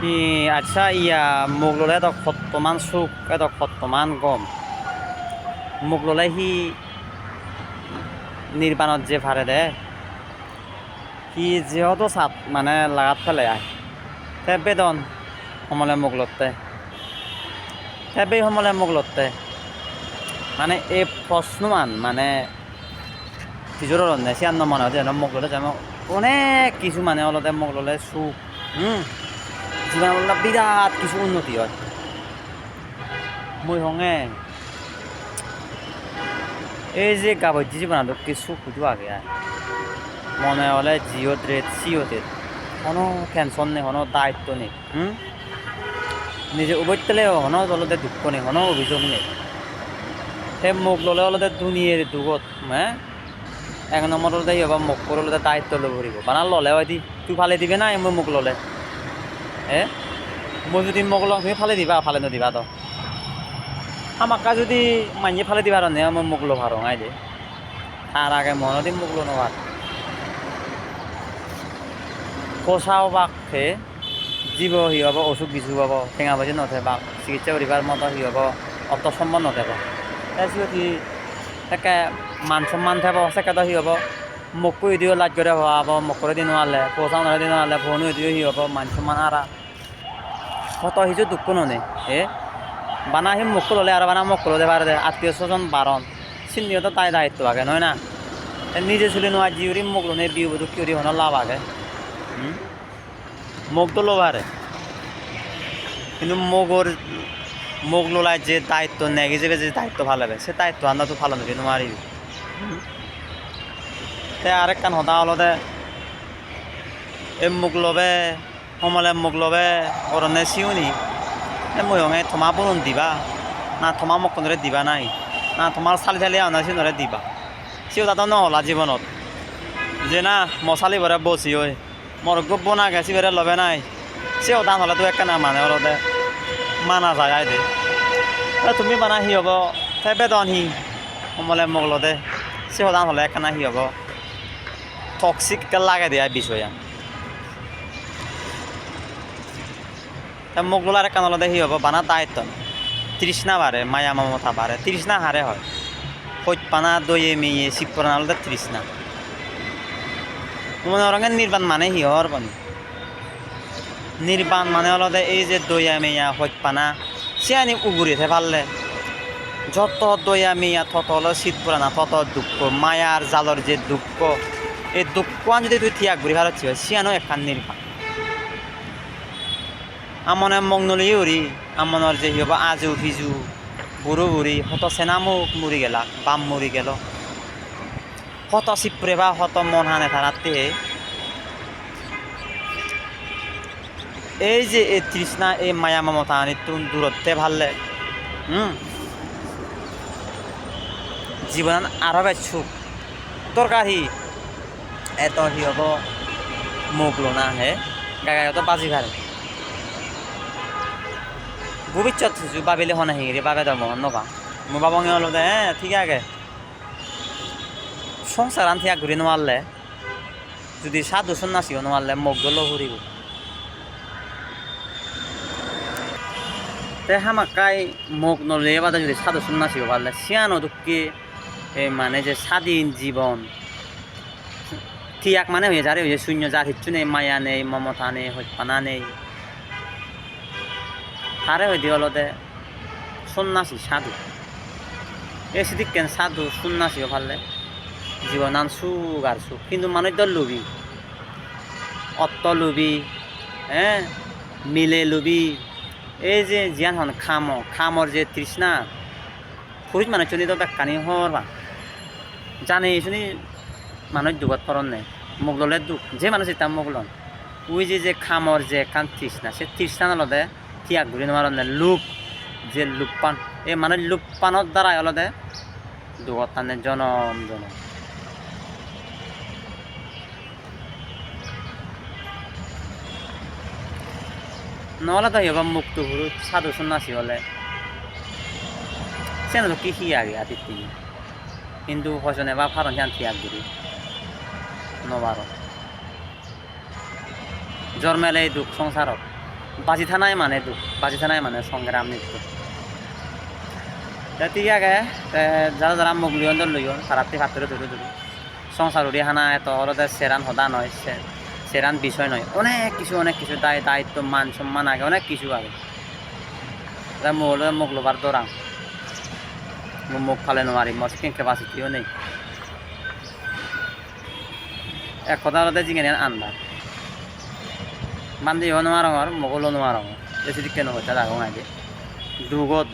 আচ্ছা মোক ল'লে এটা বৰ্তমান চুক এটা বৰ্তমান গম মোক ল'লে সি নিৰ্বাণত যে ভাৰে দে সি যিহেতু চাপ মানে লাগাত পেলাই আহ তে বেদন সমলে মোক লতে তে সমলে মোক লতে মানে এই প্ৰশ্নমান মানে নিজৰো ৰন্ধে চিয়ান মনে হয় মোক ল'লে যায় অনেক কিছু মানে অলপতে মোক ল'লে চুক জীৱন বিৰাট কিছু উন্নতি হয় মই হঙে এই যে গাবজ্জি জীবনাটো কিছু খুঁজো আগে মনে হলে জিও ট্রেড সিও ট্রেড কোনো টেনশন নেই কোনো দায়িত্ব নেই নিজে উবৈতলে হনো অলতে দুঃখ নেই কোনো অভিযোগ নেই সে মোক ল'লে অলতে দুনিয়ার দুগত এক নম্বৰ অলতে হবা মোক করে অলতে দায়িত্ব ল'ব পাৰিব বানা ল'লে হয় দি তুই ফালে দিবে না মই মোক ল'লে মই যদি মোক লওঁ তুমি ফালে দিবা ফালে নদিবা তো আমাকা যদি মাইনে ফালে দিবা নে মই মোক লো ভারো আই দে তার আগে মনে দিন মোক লো নবার পোষাও বাঘে জীব হি হব অসুখ বিসুখ হব ঠেঙা বাজি নথে বা চিকিৎসা করিবার মতো হি হব অত সম্মান নথেব তাৰপিছত সি একে মান সম্মান থাকব সেকেতো হি হব মোক কৈ দিও লাজ করে হওয়া হব মোক করে দিন নহলে পোষাও নহলে দিন নহলে ফোন দিও হি হব মান সম্মান আরা কত হিজো দুঃখ ননে বানা সি মোক ল'লে আৰু বানা মোক ল'লে পারে আত্মীয় স্বজন বারণ চিনিও তো তাই দায়িত্ব আগে নয় না নিজে চুলি নোয়া জিউরি মোক লোনে বিহু বুধু কিউরি হন লাভ আগে মোক তো লোভারে কিন্তু মোক লোলাই যে দায়িত্ব নেই যে দায়িত্ব ভালো হবে সে দায়িত্ব আন্দা তো ভালো নেবি নোৱাৰিবি তে আরেক কান হতা হলতে এই মোক লবে সমলে মোক লবে অরণ্যে চিউনি মই হঙে থমা বরণ দিবা না থমা মোক কোনরে দিবা নাই না তোমার চালি চালি আনা চিনরে দিবা সিও তাতো নহলা জীবনত যে না মশালি ভরে বসি ওই মোর গোপ না গেছি বেড়ে লবে নাই সেও দান হলে তো একখানা মানে অলতে মানা যায় আই দে তুমি বানা হি হব তাই বেদন হি সমলে মোক লদে সেও দান হলে একখানা হি হব টক্সিক লাগে দিয়া বিষয়া তা মোক লোলার একখান লদে হি হব বানা দায়িত্ব তৃষ্ণা বাড়ে মায়া মমতা বাড়ে তৃষ্ণা হারে হয় পানা দইয়ে মেয়ে শিবপুরান আলাদা তৃষ্ণা মনে রঙের নির্বাণ মানে হিহর বনি নির্বাণ মানে আলাদা এই যে দইয়া মেয়া পানা সে আনি উগুরিতে পারলে যত দইয়া মেয়া তত হলো শীতপুরানা তত দুঃখ মায়ার জালর যে দুঃখ এই দুঃখ যদি তুই থিয়া ঘুরি ভারত সিয়ানো একখান নির্বাণ আমনে মংনলি উড়ি আমনের যে হব আজু ভিজু বুড়ো বুড়ি হত সেনামুখ মুড়ি গেলা বাম মুড়ি গেল হত চিপ্রে বা হত মন হানে থানাতে এই যে এই তৃষ্ণা এই মায়া মমতা আনি তুমি দূরত্বে ভাললে জীবন আরো বেছুক দরকার হি এত হি হব মুখ লো না হে গাগায় তো বাজি ভারে ভবিষ্যৎ বাবিলে হনে হিংরি বাবে ধর্ম নবা মো বাবঙে হলো দে ঠিক আগে সংসার আন থিয়া ঘুরি নোয়ারলে যদি সাধু সন্ন্যাসী নোয়ারলে মুখ গল ঘুরিব তে হামাকাই মুখ নলে বাদে যদি সাধু সন্ন্যাসী পারলে সিয়ানো দুঃখে মানে যে স্বাধীন জীবন ঠিক মানে হয়ে যারে হয়ে শূন্য যার হিচ্ছু নেই মায়া নেই মমতা নেই হইপানা নেই তারে হয়ে দিয়ে হলতে সন্ন্যাসী সাধু এই সিদিক কেন সাধু সন্ন্যাসীও পারলে জীবন আন সুখ আর সুখ কিন্তু মানুষ তো লুবি অত্ত লুবি মিলে লুবি এই যে জিয়ান হন খামর যে তৃষ্ণা পুরুষ মানুষ চুনি তো বেকানি হরবা জানে শুনি মানুষ দুগত পরন নেই মুখ ললে দুঃখ যে মানুষ এটা মুখ লন ওই যে খামর যে কান তৃষ্ণা সে তৃষ্ণা নলদে থিয়া ঘুরি নোয়ার লুপ যে লুপ্পান এই মানে লুপ্পানোর দ্বারাই অলদে দুগত টানে জনম জনম নহলে তো হবা মুক্ত হুরু সাধু সন্ন্যাসী হলে সে তো কি আগে আদিত্য কিন্তু হসনে বা ফারন শান্তি আগগুড়ি নবার জন্মেলে এই দুঃখ সংসারত বাজি থানায় মানে দু বাজি থানায় মানে সংগ্রাম নৃত্য ঠিক আগে যারা যারা মুখ লিয়ন দল লইন তারাতে হাতের ধরে ধরে সংসার উড়ি হানা এত ওদের সেরান হদা নয় সেরান বিষয় নয় অনেক কিছু দায়িত্ব মান সম্মান আগে অনেক কিছু আগে মুখ লোবার দৌড়াং মুখ ফালে নোৱাৰি মোৰ স্কিন কেপাচিটিও নেই এক কথা হলে জিঙে আন্দার বান্ধিব নোৱাৰোঁ আৰু মোকলো নোৱাৰোঁ বেছি দিকে নহয় তাত আগুৱাই দিয়ে দুগত